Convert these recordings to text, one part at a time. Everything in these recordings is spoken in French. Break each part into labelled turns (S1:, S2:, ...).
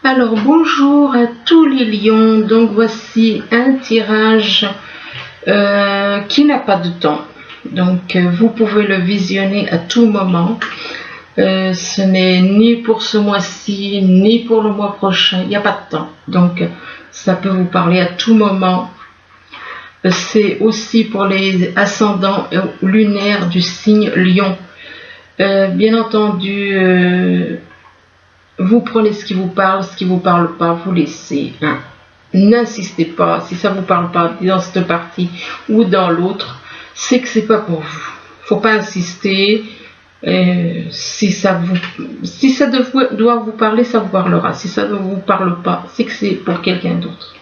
S1: Alors bonjour à tous les lions, donc voici un tirage qui n'a pas de temps, donc vous pouvez le visionner à tout moment. Ce n'est ni pour ce mois-ci ni pour le mois prochain, il n'y a pas de temps, donc ça peut vous parler à tout moment. C'est aussi pour les ascendants lunaires du signe lion. Bien entendu, vous prenez ce qui vous parle pas, vous laissez. Hein. N'insistez pas, si ça vous parle pas dans cette partie ou dans l'autre, c'est que c'est pas pour vous. Faut pas insister. Si ça doit vous parler, ça vous parlera. Si ça ne vous parle pas, c'est que c'est pour quelqu'un d'autre.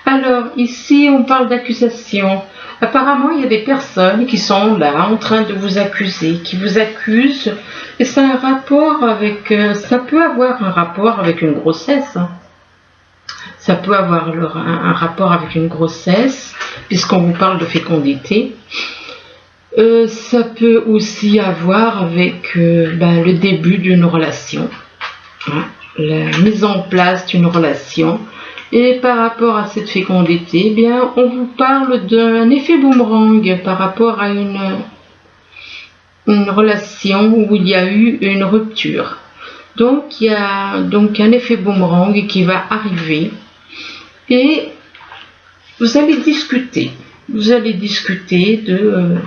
S1: Alors ici, on parle d'accusation. Apparemment, il y a des personnes qui sont là en train de vous accuser, qui vous accusent, et ça a un rapport avec, ça peut avoir un rapport avec une grossesse. Hein. Ça peut avoir un rapport avec une grossesse, puisqu'on vous parle de fécondité. Ça peut aussi avoir avec le début d'une relation, hein, la mise en place d'une relation. Et par rapport à cette fécondité, eh bien, on vous parle d'un effet boomerang par rapport à une relation où il y a eu une rupture. Donc, il y a donc un effet boomerang qui va arriver et vous allez discuter. Vous allez discuter de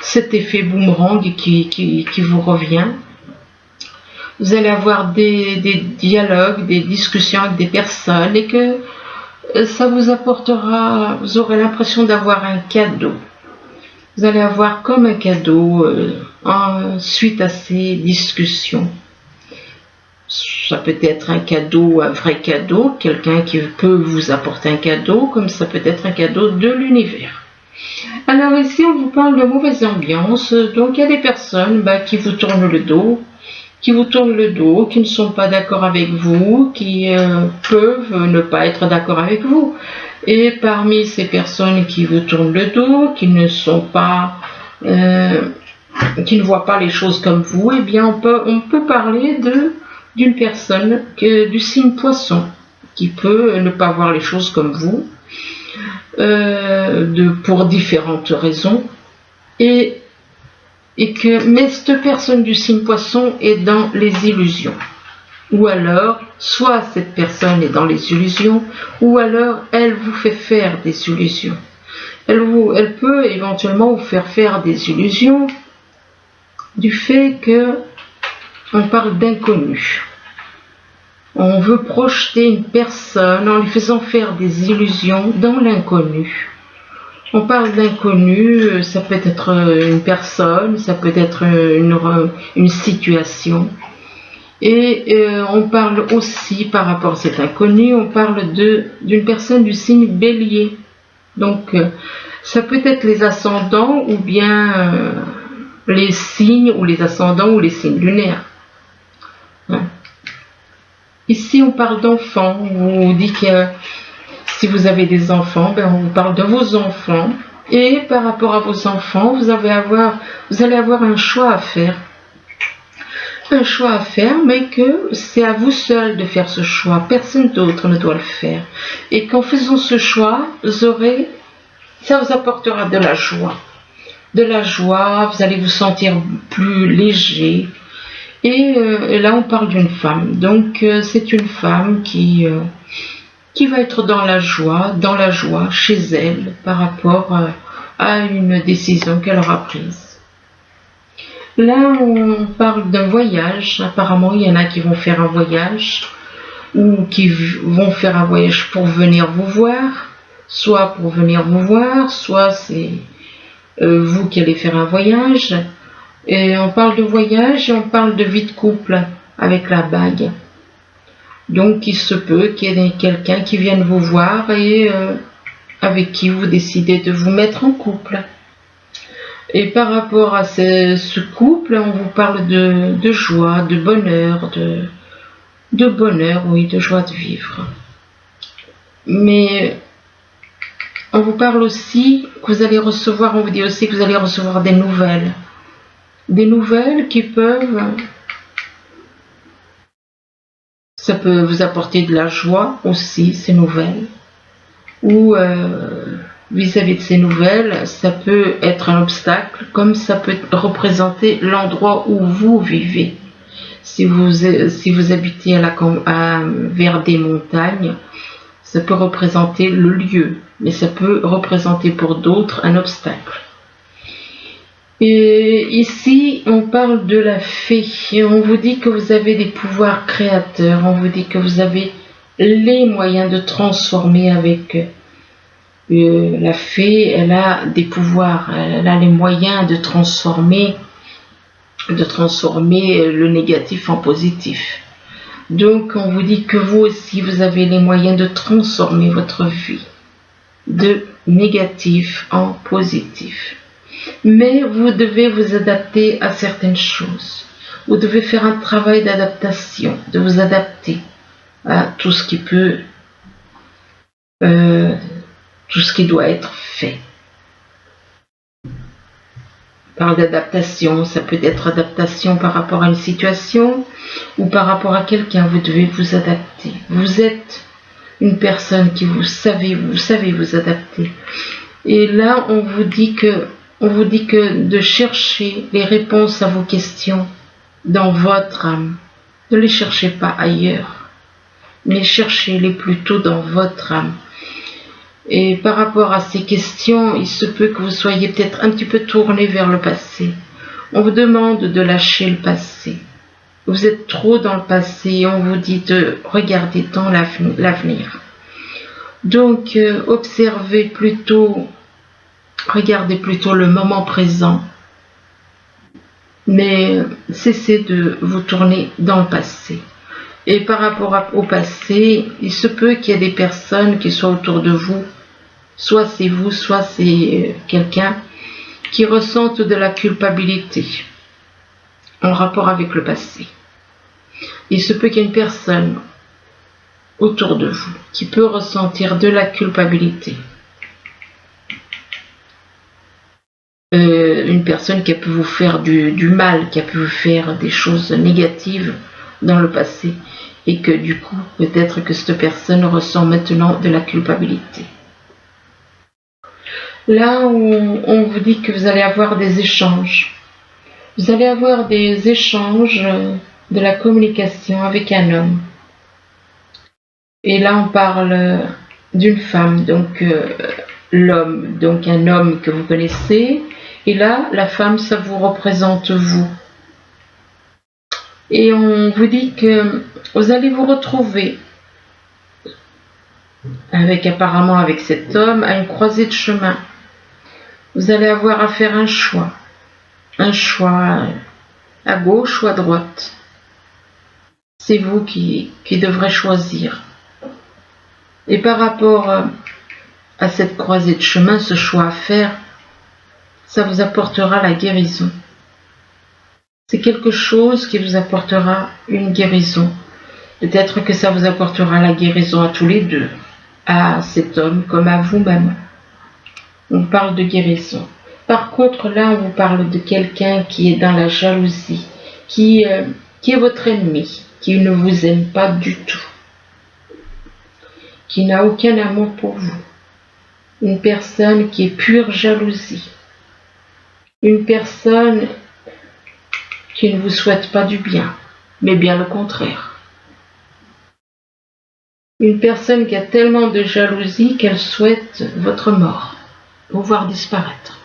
S1: cet effet boomerang qui vous revient. Vous allez avoir des dialogues, des discussions avec des personnes et que ça vous apportera, vous aurez l'impression d'avoir un cadeau. Vous allez avoir comme un cadeau suite à ces discussions. Ça peut être un cadeau, un vrai cadeau, quelqu'un qui peut vous apporter un cadeau, comme ça peut être un cadeau de l'univers. Alors ici, on vous parle de mauvaise ambiance. Donc il y a des personnes qui vous tournent le dos, qui ne sont pas d'accord avec vous, qui peuvent ne pas être d'accord avec vous. Et parmi ces personnes qui vous tournent le dos, qui ne voient pas les choses comme vous, eh bien on peut parler d'une personne du signe poisson, qui peut ne pas voir les choses comme vous, pour différentes raisons, mais cette personne du signe poisson est dans les illusions. Ou alors, soit cette personne est dans les illusions, ou alors elle vous fait faire des illusions. Elle peut éventuellement vous faire des illusions du fait que on parle d'inconnu. On veut projeter une personne en lui faisant faire des illusions dans l'inconnu. On parle d'inconnu, ça peut être une personne, ça peut être une situation. Et on parle aussi, par rapport à cet inconnu, on parle d'une personne du signe bélier. Donc, ça peut être les ascendants ou bien les signes ou les ascendants ou les signes lunaires. Hein. Ici, on parle d'enfants. On vous dit que si vous avez des enfants, on vous parle de vos enfants. Et par rapport à vos enfants, vous allez avoir un choix à faire. Un choix à faire, mais que c'est à vous seul de faire ce choix. Personne d'autre ne doit le faire. Et qu'en faisant ce choix, ça vous apportera de la joie. De la joie, vous allez vous sentir plus léger. Et là, on parle d'une femme. Donc, c'est une femme qui va être dans la joie chez elle par rapport à une décision qu'elle aura prise. Là, on parle d'un voyage. Apparemment, il y en a qui vont faire un voyage ou qui vont faire un voyage pour venir vous voir, soit c'est vous qui allez faire un voyage. Et on parle de voyage et on parle de vie de couple avec la bague. Donc, il se peut qu'il y ait quelqu'un qui vienne vous voir et avec qui vous décidez de vous mettre en couple. Et par rapport à ce couple, on vous parle de joie, de bonheur, de bonheur, oui, de joie de vivre. Mais on vous parle aussi que vous allez recevoir, on vous dit aussi que vous allez recevoir des nouvelles. Des nouvelles qui peuvent Ça peut vous apporter de la joie aussi, ces nouvelles. Ou vis-à-vis de ces nouvelles, ça peut être un obstacle, comme ça peut représenter l'endroit où vous vivez. Si vous habitez vers des montagnes, ça peut représenter le lieu, mais ça peut représenter pour d'autres un obstacle. Et ici, on parle de la fée. Et on vous dit que vous avez des pouvoirs créateurs. On vous dit que vous avez les moyens de transformer avec la fée. Elle a des pouvoirs. Elle a les moyens de transformer le négatif en positif. Donc, on vous dit que vous aussi, vous avez les moyens de transformer votre vie de négatif en positif. Mais vous devez vous adapter à certaines choses. Vous devez faire un travail d'adaptation, de vous adapter à tout ce qui tout ce qui doit être fait. On parle d'adaptation, ça peut être adaptation par rapport à une situation ou par rapport à quelqu'un. Vous devez vous adapter. Vous êtes une personne qui vous savez vous adapter. Et là, on vous dit que de chercher les réponses à vos questions dans votre âme. Ne les cherchez pas ailleurs, mais cherchez-les plutôt dans votre âme. Et par rapport à ces questions, il se peut que vous soyez peut-être un petit peu tourné vers le passé. On vous demande de lâcher le passé. Vous êtes trop dans le passé et on vous dit de regarder dans l'avenir. Donc, regardez plutôt le moment présent, mais cessez de vous tourner dans le passé. Et par rapport au passé, il se peut qu'il y ait des personnes qui soient autour de vous, soit c'est vous, soit c'est quelqu'un qui ressentent de la culpabilité en rapport avec le passé. Il se peut qu'il y ait une personne autour de vous qui peut ressentir de la culpabilité. Une personne qui a pu vous faire du mal, qui a pu vous faire des choses négatives dans le passé et que du coup, peut-être que cette personne ressent maintenant de la culpabilité. Là, on vous dit que vous allez avoir des échanges. Vous allez avoir des échanges de la communication avec un homme. Et là, on parle d'une femme, donc l'homme, donc un homme que vous connaissez. Et là, la femme, ça vous représente vous. Et on vous dit que vous allez vous retrouver apparemment avec cet homme à une croisée de chemin. Vous allez avoir à faire un choix à gauche ou à droite. C'est vous qui devrez choisir. Et par rapport à cette croisée de chemin, ce choix à faire, ça vous apportera la guérison. C'est quelque chose qui vous apportera une guérison. Peut-être que ça vous apportera la guérison à tous les deux, à cet homme comme à vous-même. On parle de guérison. Par contre, là, on vous parle de quelqu'un qui est dans la jalousie, qui est votre ennemi, qui ne vous aime pas du tout, qui n'a aucun amour pour vous. Une personne qui est pure jalousie. Une personne qui ne vous souhaite pas du bien, mais bien le contraire. Une personne qui a tellement de jalousie qu'elle souhaite votre mort, vous voir disparaître.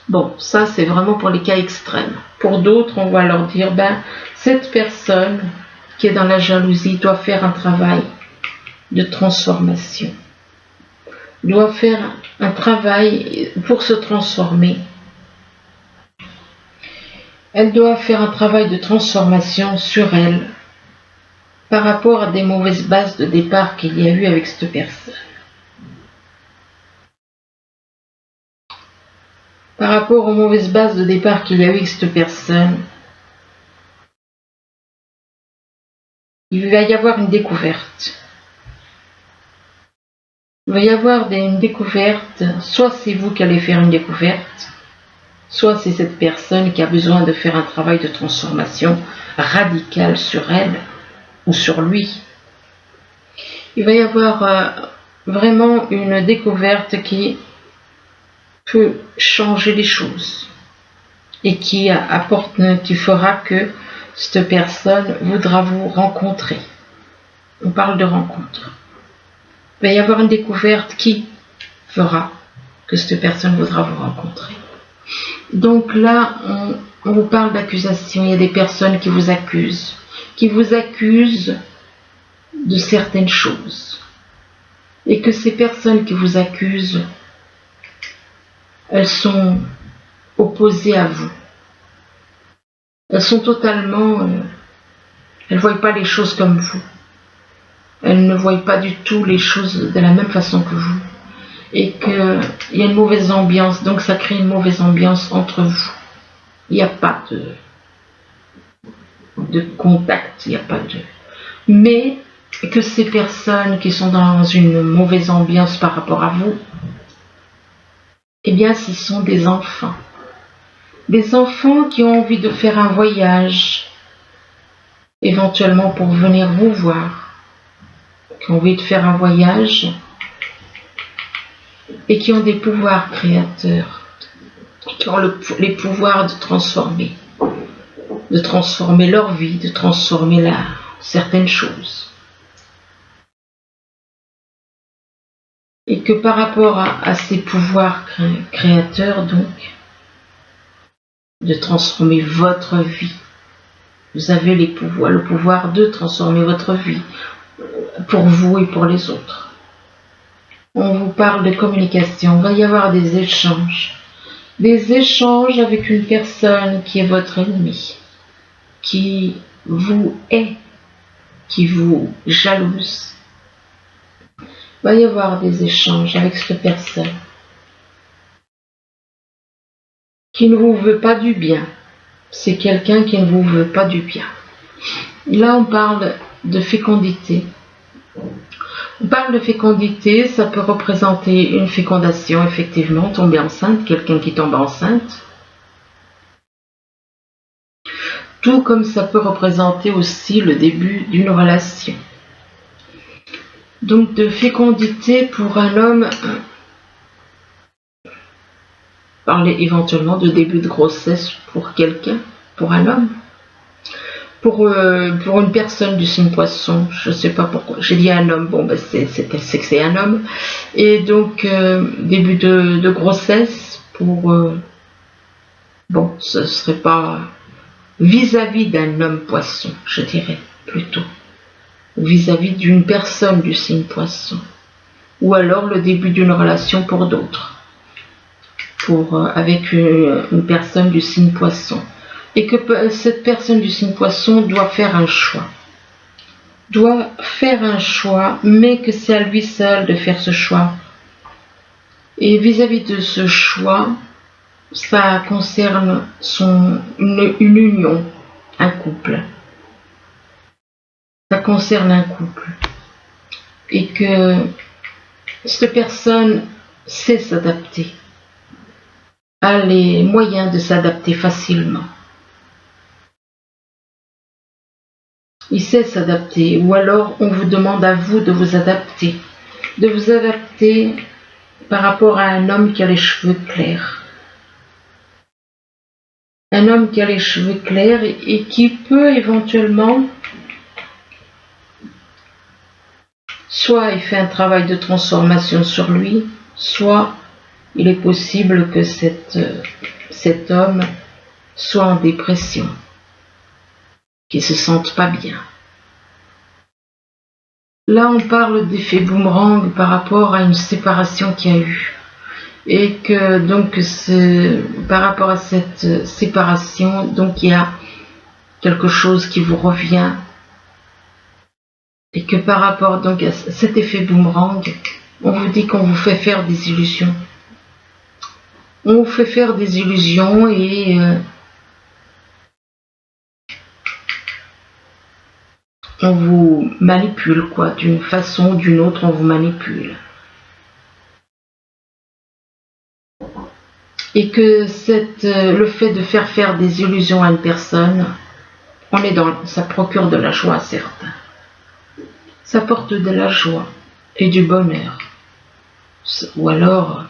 S1: Bon, ça c'est vraiment pour les cas extrêmes. Pour d'autres, on va leur dire, cette personne qui est dans la jalousie doit faire un travail de transformation. Doit faire un travail pour se transformer. Elle doit faire un travail de transformation sur elle par rapport à des mauvaises bases de départ qu'il y a eu avec cette personne. Par rapport aux mauvaises bases de départ qu'il y a eu avec cette personne, il va y avoir une découverte. Il va y avoir une découverte, soit c'est vous qui allez faire une découverte, soit c'est cette personne qui a besoin de faire un travail de transformation radicale sur elle ou sur lui. Il va y avoir vraiment une découverte qui peut changer les choses et qui fera que cette personne voudra vous rencontrer. On parle de rencontre. Il va y avoir une découverte qui fera que cette personne voudra vous rencontrer. Donc là, on vous parle d'accusation. Il y a des personnes qui vous accusent de certaines choses. Et que ces personnes qui vous accusent, elles sont opposées à vous. Elles sont totalement... elles ne voient pas les choses comme vous. Elles ne voient pas du tout les choses de la même façon que vous. Et qu'il y a une mauvaise ambiance, donc ça crée une mauvaise ambiance entre vous. Il n'y a pas de contact, il n'y a pas de... Mais que ces personnes qui sont dans une mauvaise ambiance par rapport à vous, eh bien, ce sont des enfants. Des enfants qui ont envie de faire un voyage, éventuellement pour venir vous voir, qui ont envie de faire un voyage et qui ont des pouvoirs créateurs, qui ont les pouvoirs de transformer leur vie, de transformer certaines choses. Et que par rapport à ces pouvoirs créateurs, donc, de transformer votre vie, vous avez le pouvoir de transformer votre vie pour vous et pour les autres. On vous parle de communication, il va y avoir des échanges avec une personne qui est votre ennemi, qui vous hait, qui vous jalouse. Il va y avoir des échanges avec cette personne qui ne vous veut pas du bien. C'est quelqu'un qui ne vous veut pas du bien. Là, on parle de fécondité. On parle de fécondité, ça peut représenter une fécondation, effectivement, tomber enceinte, quelqu'un qui tombe enceinte. Tout comme ça peut représenter aussi le début d'une relation. Donc de fécondité pour un homme, parler éventuellement de début de grossesse pour quelqu'un, pour un homme. Pour une personne du signe poisson, je ne sais pas pourquoi, j'ai dit un homme, bon ben c'est que c'est un homme, et donc début de grossesse pour, bon ce serait pas vis-à-vis d'un homme poisson, je dirais plutôt, vis-à-vis d'une personne du signe poisson, ou alors le début d'une relation pour d'autres, avec une personne du signe poisson. Et que cette personne du signe poisson doit faire un choix. Mais que c'est à lui seul de faire ce choix. Et vis-à-vis de ce choix, ça concerne une union, un couple. Ça concerne un couple. Et que cette personne sait s'adapter, a les moyens de s'adapter facilement. Il sait s'adapter, ou alors on vous demande à vous de vous adapter par rapport à un homme qui a les cheveux clairs. Un homme qui a les cheveux clairs et qui peut éventuellement, soit il fait un travail de transformation sur lui, soit il est possible que cet homme soit en dépression, qui se sentent pas bien. Là, on parle d'effet boomerang par rapport à une séparation qu'il y a eu. Et que, donc, par rapport à cette séparation, donc, il y a quelque chose qui vous revient. Et que par rapport, donc, à cet effet boomerang, on vous dit qu'on vous fait faire des illusions. On vous fait faire des illusions et on vous manipule, quoi, d'une façon ou d'une autre, on vous manipule. Et que le fait de faire des illusions à une personne, ça procure de la joie à certains. Ça porte de la joie et du bonheur. Ou alors,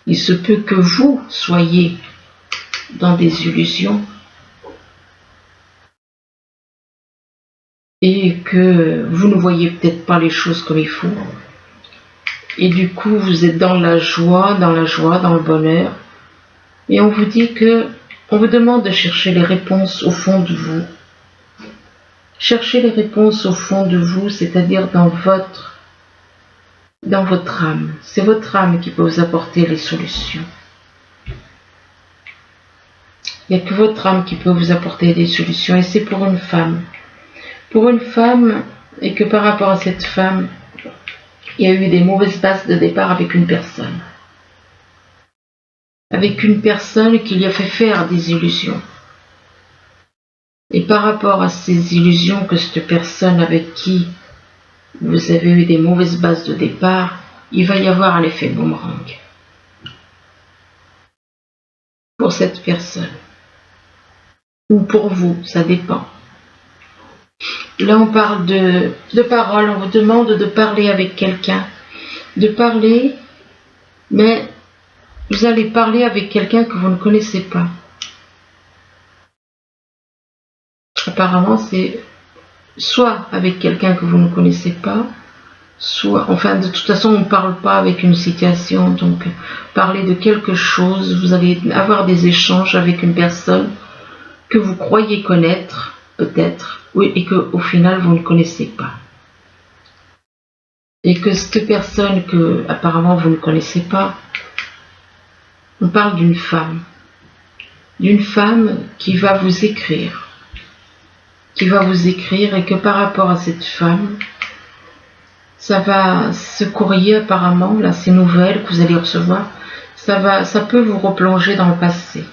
S1: il se peut que vous soyez dans des illusions et que vous ne voyez peut-être pas les choses comme il faut. Et du coup, vous êtes dans la joie, dans le bonheur. Et on vous dit on vous demande de chercher les réponses au fond de vous. Cherchez les réponses au fond de vous, c'est-à-dire dans votre âme. C'est votre âme qui peut vous apporter les solutions. Il n'y a que votre âme qui peut vous apporter des solutions. Et c'est pour une femme. Pour une femme, et que par rapport à cette femme, il y a eu des mauvaises bases de départ avec une personne. Avec une personne qui lui a fait faire des illusions. Et par rapport à ces illusions que cette personne avec qui vous avez eu des mauvaises bases de départ, il va y avoir un effet boomerang. Pour cette personne. Ou pour vous, ça dépend. Là, on parle de parole, on vous demande de parler avec quelqu'un. De parler, mais vous allez parler avec quelqu'un que vous ne connaissez pas. Apparemment, c'est soit avec quelqu'un que vous ne connaissez pas, soit, enfin, de toute façon, on ne parle pas avec une situation, donc parler de quelque chose, vous allez avoir des échanges avec une personne que vous croyez connaître, peut-être, oui, et qu'au final, vous ne connaissez pas. Et que cette personne que, apparemment, vous ne connaissez pas, on parle d'une femme qui va vous écrire, et que par rapport à cette femme, ce courrier apparemment, là, ces nouvelles que vous allez recevoir, ça peut vous replonger dans le passé.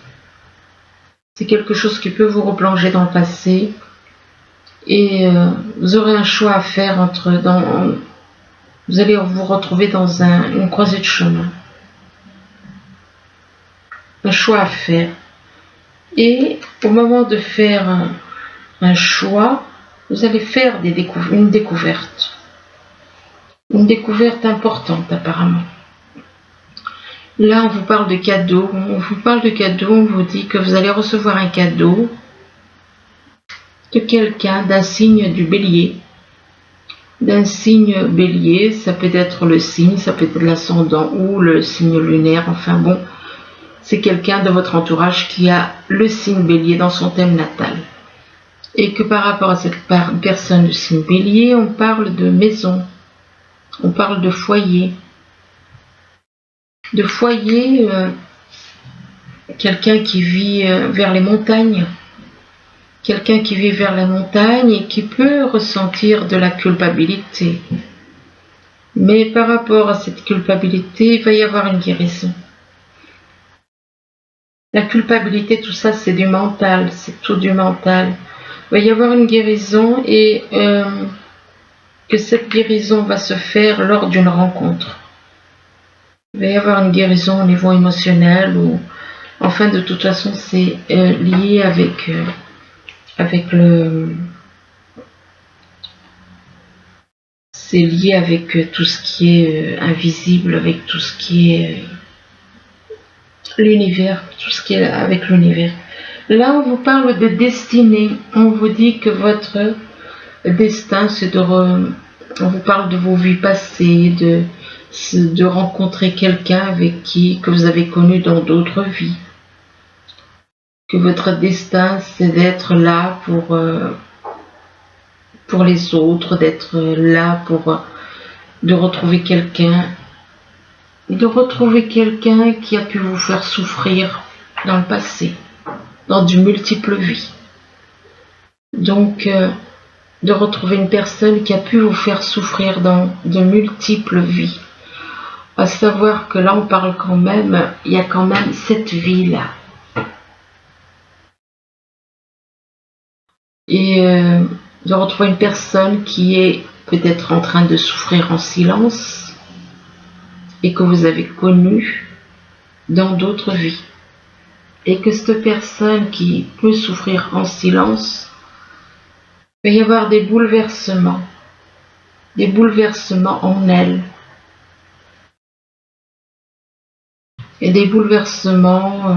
S1: C'est quelque chose qui peut vous replonger dans le passé, et vous aurez un choix à faire vous allez vous retrouver dans une croisée de chemin. Un choix à faire. Et au moment de faire un choix, vous allez faire une découverte. Une découverte importante apparemment. Là, on vous parle de cadeaux. On vous dit que vous allez recevoir un cadeau de quelqu'un, d'un signe du bélier. D'un signe bélier, ça peut être le signe, ça peut être l'ascendant ou le signe lunaire, enfin bon. C'est quelqu'un de votre entourage qui a le signe bélier dans son thème natal. Et que par rapport à cette personne du signe bélier, on parle de maison, on parle de foyer. De foyer, quelqu'un qui vit vers les montagnes. Quelqu'un qui vit vers la montagne et qui peut ressentir de la culpabilité. Mais par rapport à cette culpabilité, il va y avoir une guérison. La culpabilité, tout ça, c'est du mental, c'est tout du mental. Il va y avoir une guérison et que cette guérison va se faire lors d'une rencontre. Il va y avoir une guérison au niveau émotionnel ou, enfin, de toute façon, c'est lié avec c'est lié avec tout ce qui est invisible, avec tout ce qui est l'univers, tout ce qui est avec l'univers. Là, on vous parle de destinée. On vous dit que votre destin, c'est on vous parle de vos vies passées, de rencontrer quelqu'un que vous avez connu dans d'autres vies. Que votre destin, c'est d'être là pour les autres, d'être là de retrouver quelqu'un. De retrouver quelqu'un qui a pu vous faire souffrir dans le passé, dans de multiples vies. Donc, de retrouver une personne qui a pu vous faire souffrir dans de multiples vies. À savoir que là, on parle quand même, il y a quand même cette vie-là. Et de retrouver une personne qui est peut-être en train de souffrir en silence et que vous avez connue dans d'autres vies. Et que cette personne qui peut souffrir en silence, il va y avoir des bouleversements en elle. Et des bouleversements,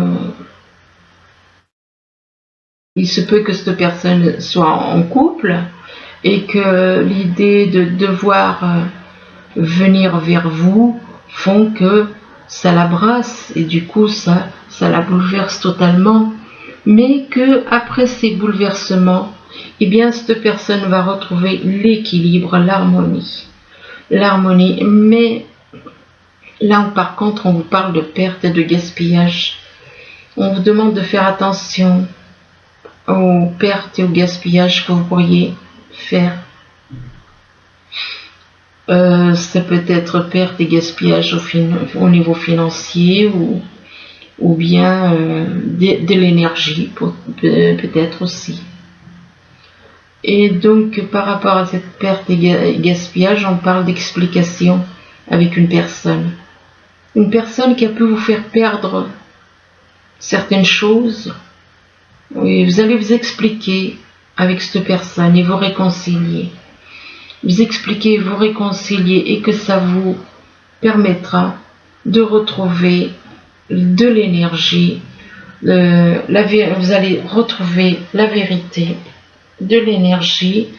S1: il se peut que cette personne soit en couple et que l'idée de devoir venir vers vous font que ça la brasse et du coup ça la bouleverse totalement, mais que après ces bouleversements, eh bien cette personne va retrouver l'équilibre, l'harmonie, mais là par contre on vous parle de perte et de gaspillage. On vous demande de faire attention aux pertes et au gaspillage que vous pourriez faire. Ça peut être perte et gaspillage au niveau financier ou bien de l'énergie peut-être aussi. Et donc par rapport à cette perte et gaspillage, on parle d'explication avec une personne qui a pu vous faire perdre certaines choses. Oui, vous allez vous expliquer avec cette personne et vous réconcilier. Vous expliquer, vous réconcilier et que ça vous permettra de retrouver de l'énergie. Vous allez retrouver la vérité, de l'énergie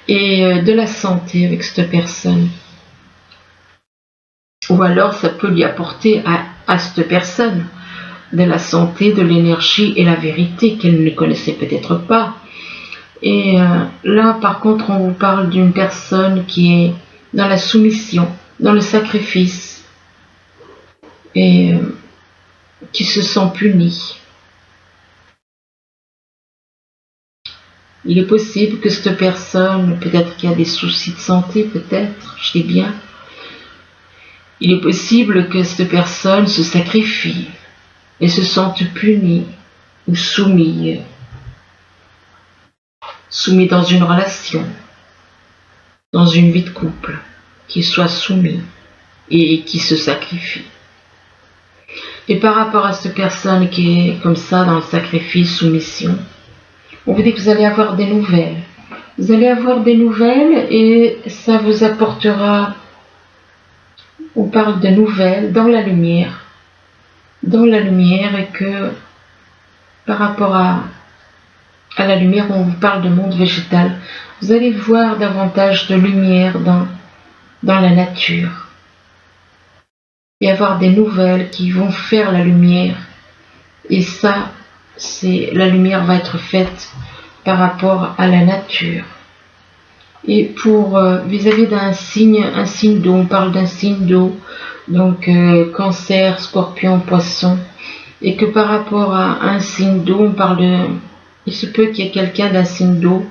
S1: et de la santé avec cette personne. Ou alors ça peut lui apporter à cette personne de la santé, de l'énergie et la vérité qu'elle ne connaissait peut-être pas. Et là par contre on vous parle d'une personne qui est dans la soumission, dans le sacrifice et qui se sent punie. Il est possible que cette personne, peut-être qu'il y a des soucis de santé, peut-être, je dis bien, il est possible que cette personne se sacrifie et se sente punie ou soumise dans une relation, dans une vie de couple, qu'il soit soumis et qui se sacrifie. Et par rapport à cette personne qui est comme ça dans le sacrifice, soumission, on vous dit que vous allez avoir des nouvelles. Vous allez avoir des nouvelles et ça vous apportera, on parle de nouvelles dans la lumière et que par rapport à la lumière, on vous parle de monde végétal, vous allez voir davantage de lumière dans la nature et avoir des nouvelles qui vont faire la lumière. Et ça, la lumière va être faite par rapport à la nature. Et pour vis-à-vis d'un signe d'eau, on parle d'un signe d'eau, donc Cancer, Scorpion, Poisson, et que par rapport à un signe d'eau, on parle il se peut qu'il y ait quelqu'un d'un signe d'eau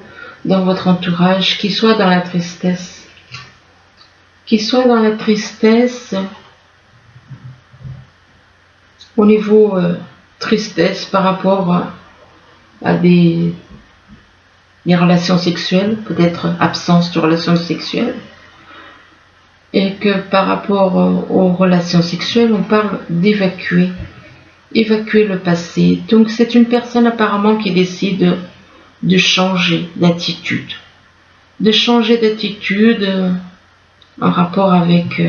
S1: dans votre entourage qui soit dans la tristesse, au niveau tristesse par rapport à des relations sexuelles, peut-être absence de relations sexuelles, et que par rapport aux relations sexuelles, on parle d'évacuer le passé. Donc c'est une personne apparemment qui décide de changer d'attitude, en rapport avec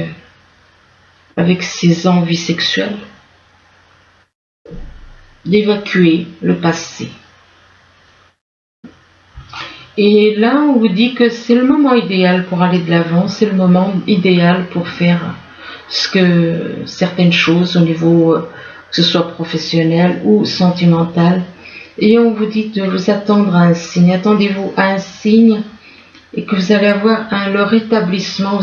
S1: ses envies sexuelles, d'évacuer le passé. Et là, on vous dit que c'est le moment idéal pour aller de l'avant, c'est le moment idéal pour faire certaines choses au niveau, que ce soit professionnel ou sentimental. Et on vous dit de vous attendre à un signe, attendez-vous à un signe et que vous allez avoir le rétablissement,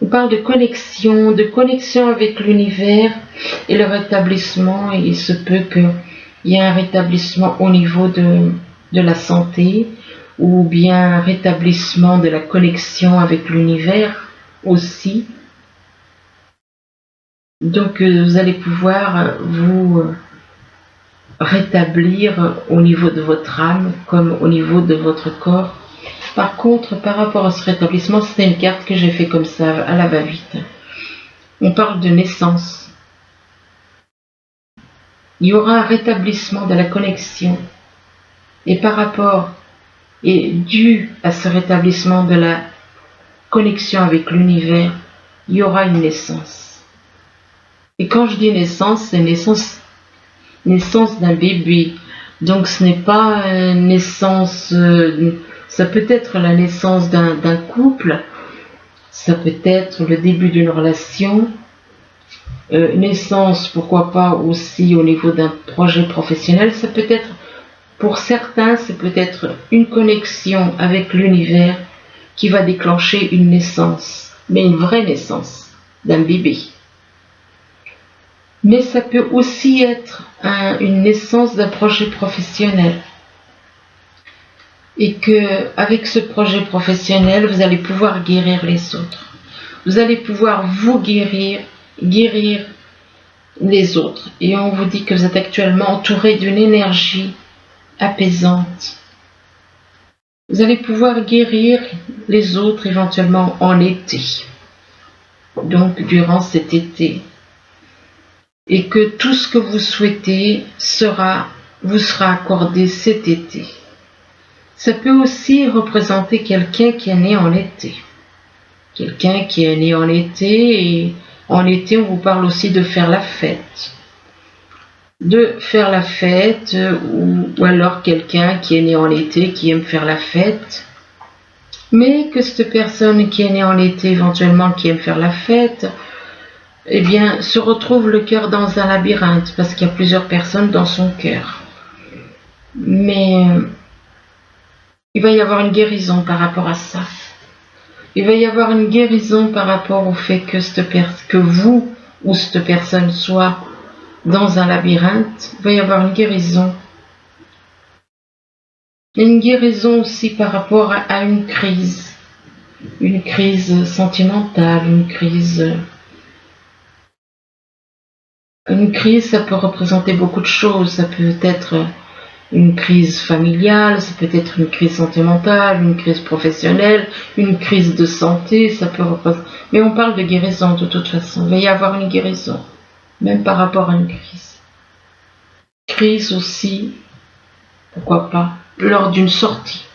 S1: on parle de connexion avec l'univers et le rétablissement. Et il se peut qu'il y ait un rétablissement au niveau de la santé ou bien un rétablissement de la connexion avec l'univers aussi. Donc vous allez pouvoir vous rétablir au niveau de votre âme comme au niveau de votre corps. Par contre, par rapport à ce rétablissement, c'est une carte que j'ai fait comme ça, à la va-vite. On parle de naissance. il y aura un rétablissement de la connexion. Et dû à ce rétablissement de la connexion avec l'univers, il y aura une naissance. Et quand je dis naissance, c'est naissance d'un bébé. Donc ce n'est pas une naissance, ça peut être la naissance d'un couple, ça peut être le début d'une relation, naissance, pourquoi pas aussi au niveau d'un projet professionnel, ça peut être, pour certains, c'est peut-être une connexion avec l'univers qui va déclencher une naissance, mais une vraie naissance d'un bébé. Mais ça peut aussi être une naissance d'un projet professionnel. Et que avec ce projet professionnel, vous allez pouvoir guérir les autres. Vous allez pouvoir vous guérir les autres. Et on vous dit que vous êtes actuellement entouré d'une énergie apaisante. Vous allez pouvoir guérir les autres éventuellement en été. Donc durant cet été. Et que tout ce que vous souhaitez vous sera accordé cet été. Ça peut aussi représenter quelqu'un qui est né en été. Quelqu'un qui est né en été, et en été on vous parle aussi de faire la fête. De faire la fête, ou alors quelqu'un qui est né en été, qui aime faire la fête. Mais que cette personne qui est née en été, éventuellement qui aime faire la fête, eh bien, se retrouve le cœur dans un labyrinthe, parce qu'il y a plusieurs personnes dans son cœur. Mais il va y avoir une guérison par rapport à ça. Il va y avoir une guérison par rapport au fait que vous ou cette personne soit dans un labyrinthe. Il va y avoir une guérison. Une guérison aussi par rapport à une crise sentimentale, une crise, ça peut représenter beaucoup de choses. Ça peut être une crise familiale, ça peut être une crise sentimentale, une crise professionnelle, une crise de santé, ça peut représenter... Mais on parle de guérison de toute façon. Il va y avoir une guérison, même par rapport à une crise. Crise aussi, pourquoi pas, lors d'une sortie.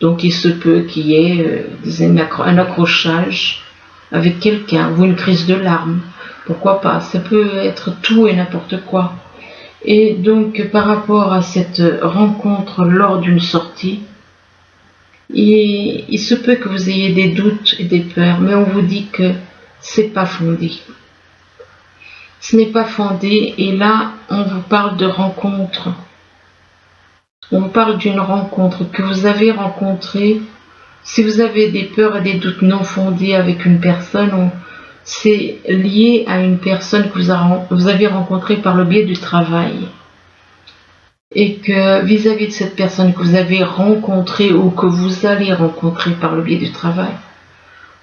S1: Donc il se peut qu'il y ait un accrochage avec quelqu'un, ou une crise de larmes. Pourquoi pas, ça peut être tout et n'importe quoi. Et donc par rapport à cette rencontre lors d'une sortie, il se peut que vous ayez des doutes et des peurs, mais on vous dit que c'est pas fondé. Ce n'est pas fondé, et là on vous parle de rencontre. On vous parle d'une rencontre que vous avez rencontrée. Si vous avez des peurs et des doutes non fondés avec une personne, c'est lié à une personne que vous avez rencontrée par le biais du travail. Et que vis-à-vis de cette personne que vous avez rencontrée ou que vous allez rencontrer par le biais du travail,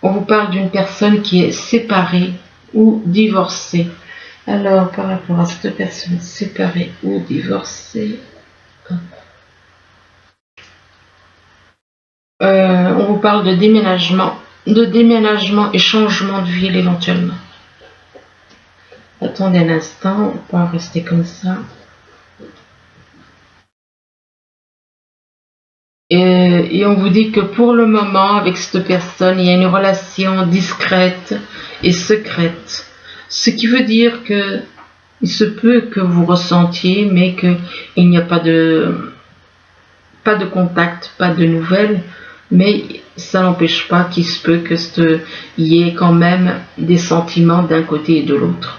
S1: on vous parle d'une personne qui est séparée ou divorcée. Alors, par rapport à cette personne séparée ou divorcée, on vous parle de déménagement et changement de ville éventuellement. Attendez un instant, on va rester comme ça. Et on vous dit que pour le moment, avec cette personne, il y a une relation discrète et secrète. Ce qui veut dire que il se peut que vous ressentiez, mais qu'il n'y a pas de contact, pas de nouvelles, mais ça n'empêche pas qu'il se peut qu'il y ait quand même des sentiments d'un côté et de l'autre.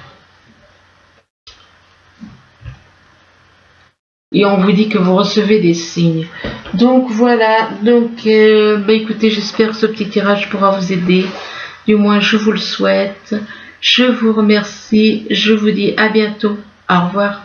S1: Et on vous dit que vous recevez des signes. Donc voilà, écoutez, j'espère que ce petit tirage pourra vous aider. Du moins, je vous le souhaite. Je vous remercie. Je vous dis à bientôt. Au revoir.